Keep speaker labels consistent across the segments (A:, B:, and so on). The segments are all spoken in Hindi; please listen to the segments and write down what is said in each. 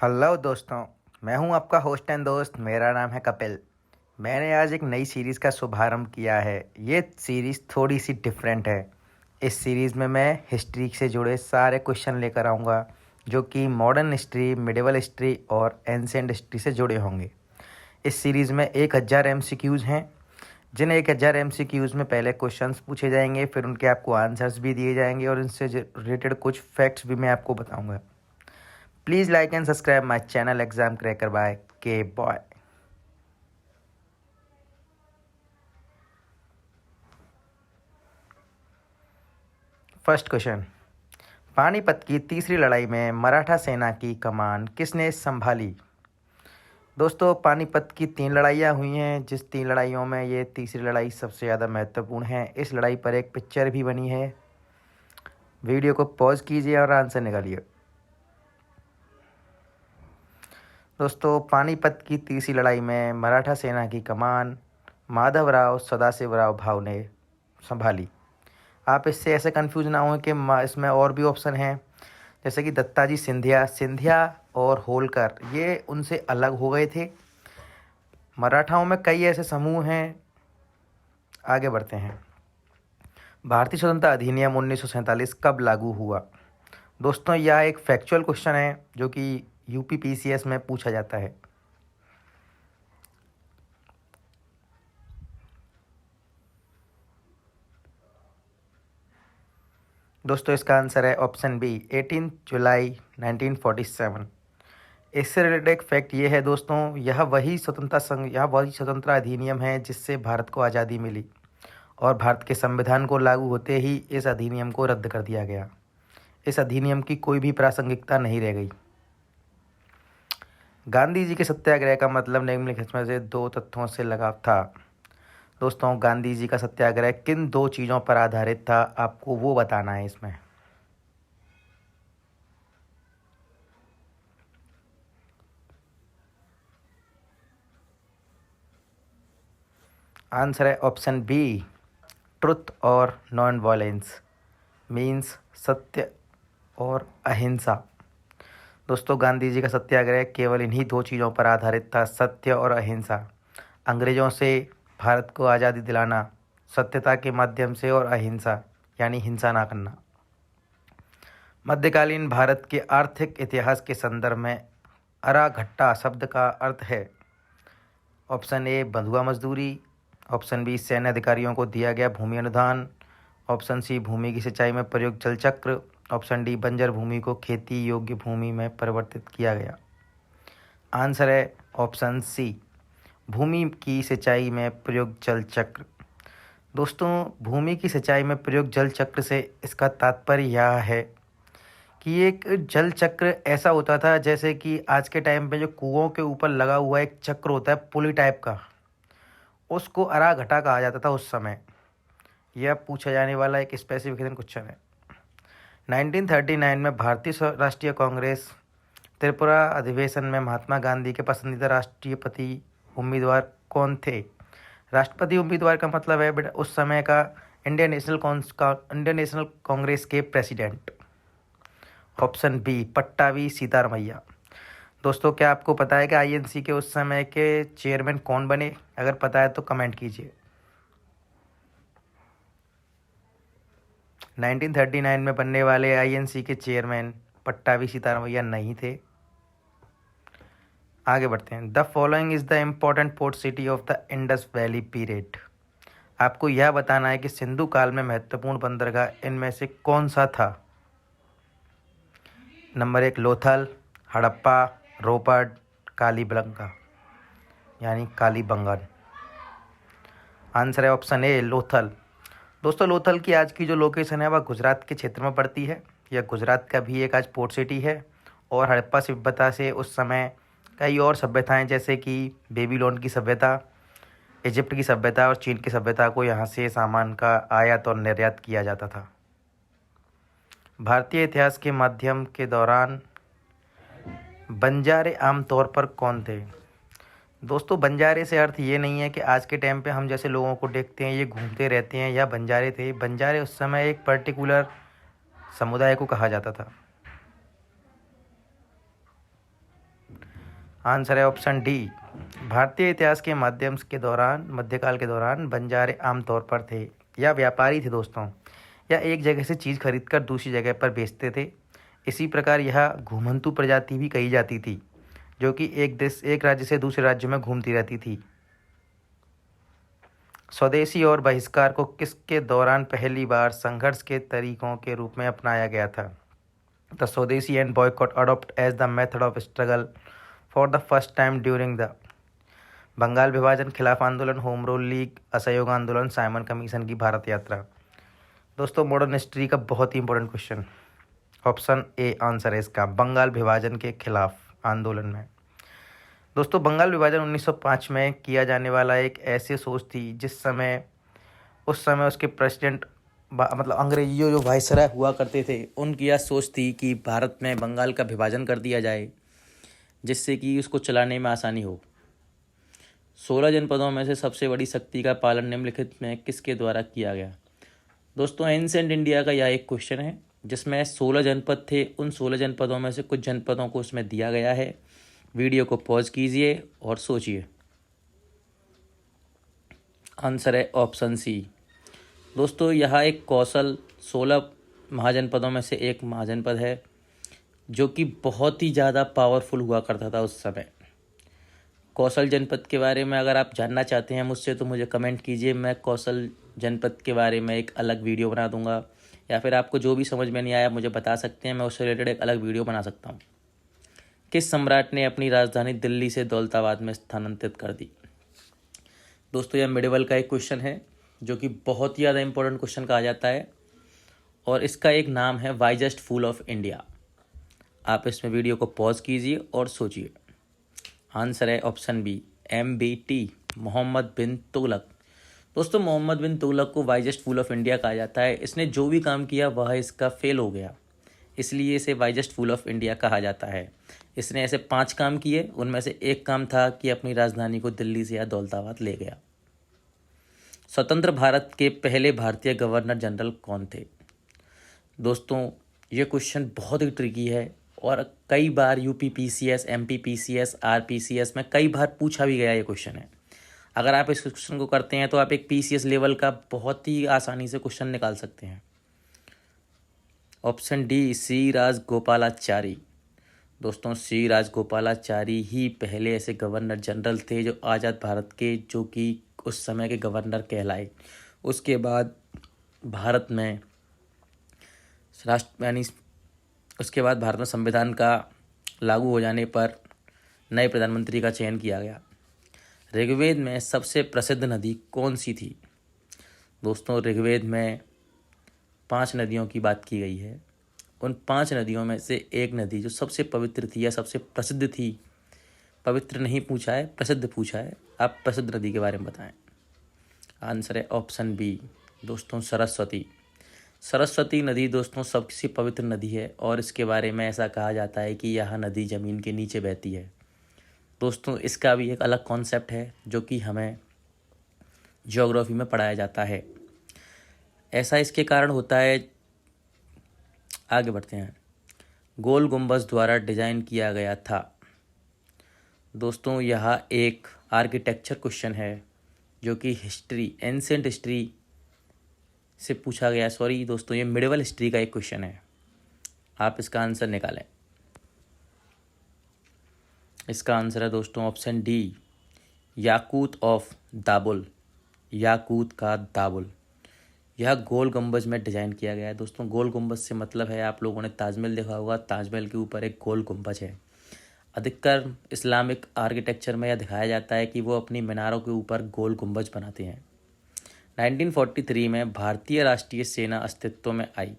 A: हेलो दोस्तों। मैं हूं आपका होस्ट एंड दोस्त। मेरा नाम है कपिल। मैंने आज एक नई सीरीज़ का शुभारंभ किया है। ये सीरीज़ थोड़ी सी डिफरेंट है। इस सीरीज़ में मैं हिस्ट्री से जुड़े सारे क्वेश्चन लेकर आऊँगा जो कि मॉडर्न हिस्ट्री, मिडिवल हिस्ट्री और एंशिएंट हिस्ट्री से जुड़े होंगे। इस सीरीज़ में 1000 MCQs हैं। जिन 1000 MCQs में पहले क्वेश्चंस पूछे जाएंगे, फिर उनके आपको आंसर्स भी दिए जाएंगे और इनसे रिलेटेड कुछ फैक्ट्स भी मैं आपको बताऊँगा। Please like and subscribe my channel Exam Cracker by K Boy. First question, Panipat की तीसरी लड़ाई में मराठा सेना की कमान किसने संभाली? दोस्तों, पानीपत की 3 लड़ाइयाँ हुई हैं, जिस 3 लड़ाइयों में ये तीसरी लड़ाई सबसे ज़्यादा महत्वपूर्ण है। इस लड़ाई पर एक पिक्चर भी बनी है। वीडियो को पॉज कीजिए और आंसर निकालिए। दोस्तों, पानीपत की तीसरी लड़ाई में मराठा सेना की कमान माधवराव सदाशिवराव भाऊ ने संभाली। आप इससे ऐसे कंफ्यूज ना हो कि इसमें और भी ऑप्शन हैं, जैसे कि दत्ताजी सिंधिया और होलकर, ये उनसे अलग हो गए थे। मराठाओं में कई ऐसे समूह हैं। आगे बढ़ते हैं। भारतीय स्वतंत्रता अधिनियम 1947 कब लागू हुआ? दोस्तों, यह एक फैक्चुअल क्वेश्चन है जो कि UPPCS में पूछा जाता है। दोस्तों, इसका आंसर है ऑप्शन बी, 18 जुलाई 1947। इससे रिलेटेड एक फैक्ट ये है दोस्तों, यह वही स्वतंत्रता अधिनियम है जिससे भारत को आज़ादी मिली और भारत के संविधान को लागू होते ही इस अधिनियम को रद्द कर दिया गया। इस अधिनियम की कोई भी प्रासंगिकता नहीं रह गई। गांधी जी के सत्याग्रह का मतलब निम्नलिखित में से 2 तथ्यों से लगा था। दोस्तों, गांधी जी का सत्याग्रह किन 2 चीज़ों पर आधारित था, आपको वो बताना है इसमें। आंसर है ऑप्शन बी, ट्रुथ और नॉन वायलेंस, मीन्स सत्य और अहिंसा। दोस्तों, गांधी जी का सत्याग्रह केवल इन्हीं 2 चीज़ों पर आधारित था, सत्य और अहिंसा। अंग्रेज़ों से भारत को आज़ादी दिलाना सत्यता के माध्यम से और अहिंसा यानी हिंसा ना करना। मध्यकालीन भारत के आर्थिक इतिहास के संदर्भ में अराघट्टा शब्द का अर्थ है। ऑप्शन ए, बंधुआ मजदूरी। ऑप्शन बी, सैन्य अधिकारियों को दिया गया भूमि अनुदान। ऑप्शन सी, भूमि की सिंचाई में प्रयुक्त जल चक्र। ऑप्शन डी, बंजर भूमि को खेती योग्य भूमि में परिवर्तित किया गया। आंसर है ऑप्शन सी, भूमि की सिंचाई में प्रयुक्त जल चक्र। दोस्तों, भूमि की सिंचाई में प्रयुक्त जल चक्र से इसका तात्पर्य यह है कि एक जल चक्र ऐसा होता था जैसे कि आज के टाइम पे जो कुओं के ऊपर लगा हुआ एक चक्र होता है पुली टाइप का, उसको अराघटा कहा जाता था उस समय। यह पूछा जाने वाला एक स्पेसिफिकेशन क्वेश्चन है। 1939 में भारतीय राष्ट्रीय कांग्रेस त्रिपुरा अधिवेशन में महात्मा गांधी के पसंदीदा राष्ट्रपति उम्मीदवार कौन थे? राष्ट्रपति उम्मीदवार का मतलब है बेटा उस समय का इंडियन नेशनल कांग्रेस के president. Option B, Pattabhi Sitaramayya. दोस्तों, क्या आपको पता है कि INC के उस समय के चेयरमैन कौन बने? अगर पता है तो कमेंट कीजिए। 1939 में बनने वाले INC के चेयरमैन पट्टाभी सीतारमैया नहीं थे। आगे बढ़ते हैं। The following is the important port city of the Indus valley period. आपको यह बताना है कि सिंधु काल में महत्वपूर्ण बंदरगाह इनमें से कौन सा था? नंबर 1, लोथल, हड़प्पा, रोपड़, कालीबंगा यानी कालीबंगन। आंसर है ऑप्शन ए, लोथल। दोस्तों, लोथल की आज की जो लोकेशन है वह गुजरात के क्षेत्र में पड़ती है। यह गुजरात का भी एक आज पोर्ट सिटी है और हड़प्पा सभ्यता से उस समय कई और सभ्यताएं जैसे कि बेबीलोन की सभ्यता, इजिप्ट की सभ्यता और चीन की सभ्यता को यहाँ से सामान का आयात और निर्यात किया जाता था। भारतीय इतिहास के माध्यम के दौरान बंजारे आमतौर पर कौन थे? दोस्तों, बंजारे से अर्थ ये नहीं है कि आज के टाइम पे हम जैसे लोगों को देखते हैं ये घूमते रहते हैं या बंजारे थे। बंजारे उस समय एक पर्टिकुलर समुदाय को कहा जाता था। आंसर है ऑप्शन डी। भारतीय इतिहास के मध्यकाल के दौरान बंजारे आमतौर पर थे या व्यापारी थे दोस्तों, या एक जगह से चीज़ खरीदकर दूसरी जगह पर बेचते थे। इसी प्रकार यह घुमंतु प्रजाति भी कही जाती थी, जो कि एक राज्य से दूसरे राज्य में घूमती रहती थी। स्वदेशी और बहिष्कार को किसके दौरान पहली बार संघर्ष के तरीकों के रूप में अपनाया गया था? The Swadeshi and boycott adopt as the method of struggle for the first time during the Bengal विभाजन, खिलाफ आंदोलन, होम रूल लीग, असहयोग आंदोलन, साइमन कमीशन की भारत यात्रा। दोस्तों मॉडर्न हिस्ट्री का बहुत ही important question. Option A answer है इसका, बंगाल विभाजन के खिलाफ आंदोलन में। दोस्तों बंगाल विभाजन 1905 में किया जाने वाला एक ऐसी सोच थी उस समय उसके प्रेसिडेंट मतलब अंग्रेजियों जो वायसराय हुआ करते थे, उनकी यह सोच थी कि भारत में बंगाल का विभाजन कर दिया जाए, जिससे कि उसको चलाने में आसानी हो। 16 जनपदों में से सबसे बड़ी शक्ति का पालन निम्नलिखित में किसके द्वारा किया गया? दोस्तों एंशिएंट इंडिया का यह एक क्वेश्चन है जिसमें 16 जनपद थे। उन 16 जनपदों में से कुछ जनपदों को उसमें दिया गया है। वीडियो को पॉज कीजिए और सोचिए। आंसर है ऑप्शन सी। दोस्तों यह एक कौशल 16 महाजनपदों में से एक महाजनपद है, जो कि बहुत ही ज़्यादा पावरफुल हुआ करता था उस समय। कौशल जनपद के बारे में अगर आप जानना चाहते हैं मुझसे तो मुझे कमेंट कीजिए, मैं कौशल जनपद के बारे में एक अलग वीडियो बना दूंगा, या फिर आपको जो भी समझ में नहीं आया मुझे बता सकते हैं, मैं उससे रिलेटेड एक अलग वीडियो बना सकता हूँ। किस सम्राट ने अपनी राजधानी दिल्ली से दौलताबाद में स्थानांतरित कर दी? दोस्तों यह मिडिवल का एक क्वेश्चन है जो कि बहुत ही ज़्यादा इंपॉर्टेंट क्वेश्चन कहा जाता है, और इसका एक नाम है वाइजेस्ट फूल ऑफ इंडिया। आप इसमें वीडियो को पॉज कीजिए और सोचिए। आंसर है ऑप्शन बी, MBT, मोहम्मद बिन तुगलक। दोस्तों मोहम्मद बिन तुगलक को वाइजेस्ट फूल ऑफ इंडिया कहा जाता है। इसने जो भी काम किया वह इसका फेल हो गया, इसलिए इसे वाइजेस्ट फूल ऑफ इंडिया कहा जाता है। इसने ऐसे 5 काम किए, उनमें से एक काम था कि अपनी राजधानी को दिल्ली से या दौलताबाद ले गया। स्वतंत्र भारत के पहले भारतीय गवर्नर जनरल कौन थे? दोस्तों ये क्वेश्चन बहुत ही ट्रिकी है और कई बार UPPCS, MPPCS, RPCS में कई बार पूछा भी गया ये क्वेश्चन है। अगर आप इस क्वेश्चन को करते हैं तो आप एक PCS लेवल का बहुत ही आसानी से क्वेश्चन निकाल सकते हैं। ऑप्शन डी, सी राजगोपालाचारी। दोस्तों सी राजगोपालाचारी ही पहले ऐसे गवर्नर जनरल थे जो आज़ाद भारत के, जो कि उस समय के गवर्नर कहलाए। उसके बाद भारत में संविधान का लागू हो जाने पर नए प्रधानमंत्री का चयन किया गया। ऋग्वेद में सबसे प्रसिद्ध नदी कौन सी थी? दोस्तों ऋग्वेद में 5 नदियों की बात की गई है। उन 5 नदियों में से एक नदी जो सबसे पवित्र थी या सबसे प्रसिद्ध थी, पवित्र नहीं पूछा है, प्रसिद्ध पूछा है, आप प्रसिद्ध नदी के बारे में बताएं। आंसर है ऑप्शन बी, दोस्तों सरस्वती। सरस्वती नदी दोस्तों सबसे पवित्र नदी है और इसके बारे में ऐसा कहा जाता है कि यह नदी ज़मीन के नीचे बहती है। दोस्तों इसका भी एक अलग कॉन्सेप्ट है जो कि हमें ज्योग्राफी में पढ़ाया जाता है। ऐसा इसके कारण होता है, आगे बढ़ते हैं। गोल गुंबज द्वारा डिजाइन किया गया था। दोस्तों यह एक आर्किटेक्चर क्वेश्चन है जो कि एंशिएंट हिस्ट्री से पूछा गया। सॉरी दोस्तों ये मिडिवल हिस्ट्री का एक क्वेश्चन है। आप इसका आंसर निकालें। इसका आंसर है दोस्तों option D, Yakut of Dabul. Yakut का दाबुल यह गोल गुंबज में डिज़ाइन किया गया है। दोस्तों गोल गुंबज से मतलब है, आप लोगों ने ताजमहल देखा होगा, ताजमहल के ऊपर एक गोल गुंबज है। अधिकतर इस्लामिक आर्किटेक्चर में यह दिखाया जाता है कि वो अपनी मीनारों के ऊपर गोल गुंबज बनाते हैं। 1943 में भारतीय राष्ट्रीय सेना अस्तित्व में आई।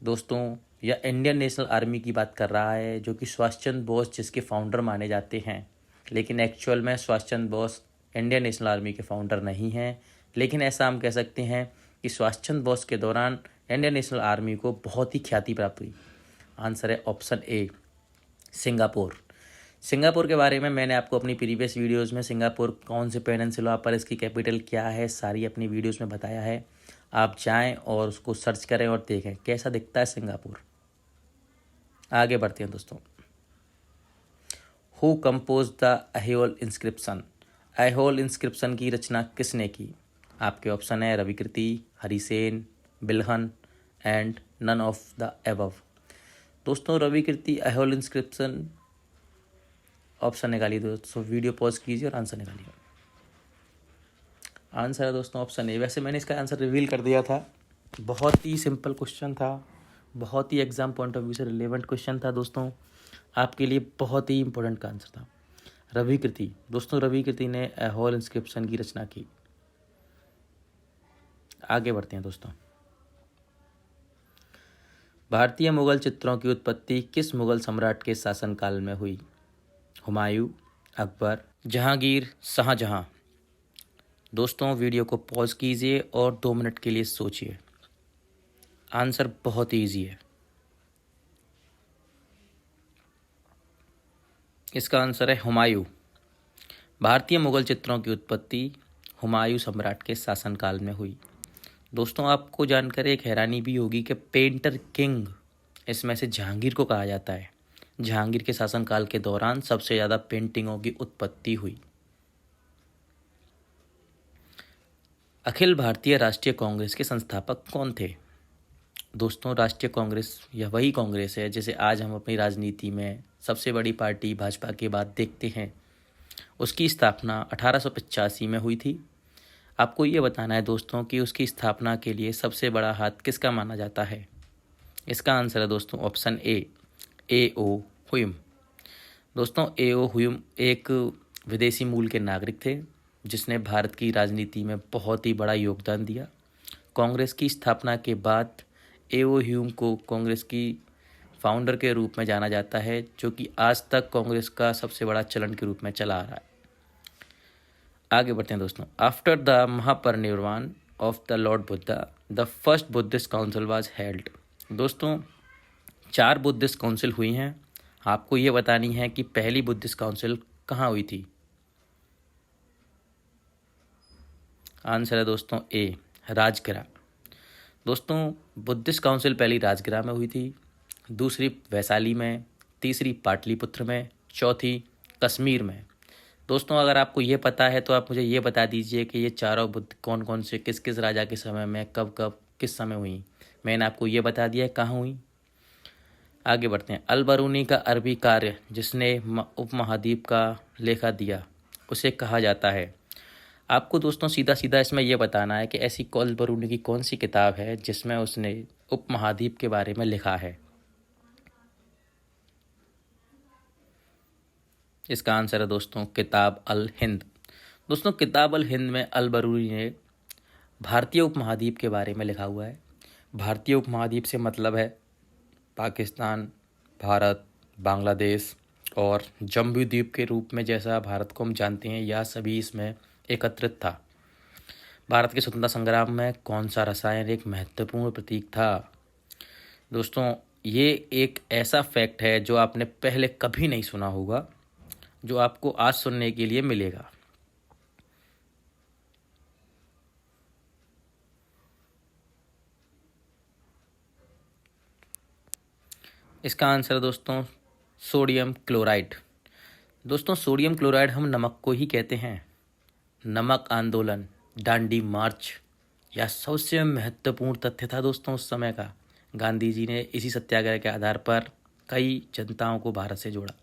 A: दोस्तों यह इंडियन नेशनल आर्मी की बात कर रहा है, जो कि सुभाष चंद्र बोस जिसके फाउंडर माने जाते हैं, लेकिन एक्चुअल में Subhash Chandra Bose Indian national army के फाउंडर नहीं हैं। लेकिन ऐसा हम कह सकते हैं कि सुभाष चंद्र बोस के दौरान इंडियन नेशनल आर्मी को बहुत ही ख्याति प्राप्त हुई। आंसर है ऑप्शन ए, सिंगापुर। सिंगापुर के बारे में मैंने आपको अपनी प्रीवियस वीडियोस में सिंगापुर कौन से पेनिनसुला पर, इसकी कैपिटल क्या है, सारी अपनी वीडियोस में बताया है। आप जाएं और उसको सर्च करें और देखें कैसा दिखता है सिंगापुर। आगे बढ़ते हैं दोस्तों। Who compose the Aihole inscription? Aihole inscription की रचना किसने की? आपके ऑप्शन है Ravikirti, Harisena, Bilhana and none of the above. दोस्तों रविकृति ऐहोल इंस्क्रिप्शन ऑप्शन निकालिए दोस्तों, वीडियो पॉज कीजिए और आंसर निकालिए। आंसर है दोस्तों ऑप्शन ए। वैसे मैंने इसका आंसर रिवील कर दिया था, बहुत ही सिंपल क्वेश्चन था, बहुत ही एग्जाम पॉइंट ऑफ व्यू से रिलेवेंट क्वेश्चन था दोस्तों, आपके लिए बहुत ही इंपॉर्टेंट का आंसर था। रविकृति, दोस्तों रविकृति ने ऐहोल इंस्क्रिप्शन की रचना की। आगे बढ़ते हैं दोस्तों। भारतीय मुगल चित्रों की उत्पत्ति किस मुगल सम्राट के शासनकाल में हुई? हुमायूं, अकबर, जहांगीर, शाहजहां। दोस्तों वीडियो को पॉज कीजिए और 2 मिनट के लिए सोचिए। आंसर बहुत ईजी है, इसका आंसर है हुमायूं। भारतीय मुगल चित्रों की उत्पत्ति हुमायूं सम्राट के शासनकाल में हुई। दोस्तों आपको जानकर एक हैरानी भी होगी कि पेंटर किंग इसमें से जहांगीर को कहा जाता है। जहांगीर के शासनकाल के दौरान सबसे ज़्यादा पेंटिंगों की उत्पत्ति हुई। अखिल भारतीय राष्ट्रीय कांग्रेस के संस्थापक कौन थे? दोस्तों राष्ट्रीय कांग्रेस यह वही कांग्रेस है जिसे आज हम अपनी राजनीति में सबसे बड़ी पार्टी भाजपा के बाद देखते हैं। उसकी स्थापना 1885 में हुई थी। आपको ये बताना है दोस्तों कि उसकी स्थापना के लिए सबसे बड़ा हाथ किसका माना जाता है? इसका आंसर है दोस्तों ऑप्शन ए ओ हुयुम। दोस्तों ए ओ हुयुम एक विदेशी मूल के नागरिक थे जिसने भारत की राजनीति में बहुत ही बड़ा योगदान दिया। कांग्रेस की स्थापना के बाद ए ओ हुयुम को कांग्रेस की फाउंडर के रूप में जाना जाता है, जो कि आज तक कांग्रेस का सबसे बड़ा चलन के रूप में चला आ रहा है। आगे बढ़ते हैं दोस्तों। After the Mahaparinirvan of the Lord Buddha the first Buddhist council was held. दोस्तों 4 बुद्धिस्ट काउंसिल हुई हैं, आपको ये बतानी है कि पहली बुद्धिस्ट काउंसिल कहाँ हुई थी। आंसर है दोस्तों ए राजगिरा। दोस्तों बुद्धिस्ट काउंसिल पहली राजगिरा में हुई थी, दूसरी वैशाली में, तीसरी पाटलिपुत्र में, चौथी कश्मीर में। दोस्तों अगर आपको ये पता है तो आप मुझे ये बता दीजिए कि ये चारों बुद्ध कौन कौन से किस किस राजा के समय में कब कब किस समय हुई। मैंने आपको ये बता दिया है कहाँ हुई। आगे बढ़ते हैं। अल बरूनी का अरबी कार्य जिसने उपमहाद्वीप का लेखा दिया उसे कहा जाता है। आपको दोस्तों सीधा सीधा इसमें यह बताना है कि ऐसी अल बरूनी की कौन सी किताब है जिसमें उसने उपमहाद्वीप के बारे में लिखा है। इसका आंसर है दोस्तों किताब अल हिंद। दोस्तों किताब अल हिंद में अल बरूनी ने भारतीय उपमहाद्वीप के बारे में लिखा हुआ है। भारतीय उपमहाद्वीप से मतलब है पाकिस्तान, भारत, बांग्लादेश और जम्बू द्वीप के रूप में जैसा भारत को हम जानते हैं, यह सभी इसमें एकत्रित था। भारत के स्वतंत्रता संग्राम में कौन सा रसायन एक महत्वपूर्ण प्रतीक था? दोस्तों ये एक ऐसा फैक्ट है जो आपने पहले कभी नहीं सुना होगा, जो आपको आज सुनने के लिए मिलेगा। इसका आंसर दोस्तों सोडियम क्लोराइड। दोस्तों सोडियम क्लोराइड हम नमक को ही कहते हैं। नमक आंदोलन, दांडी मार्च, यह सबसे महत्वपूर्ण तथ्य था दोस्तों उस समय का। गांधी जी ने इसी सत्याग्रह के आधार पर कई जनताओं को भारत से जोड़ा।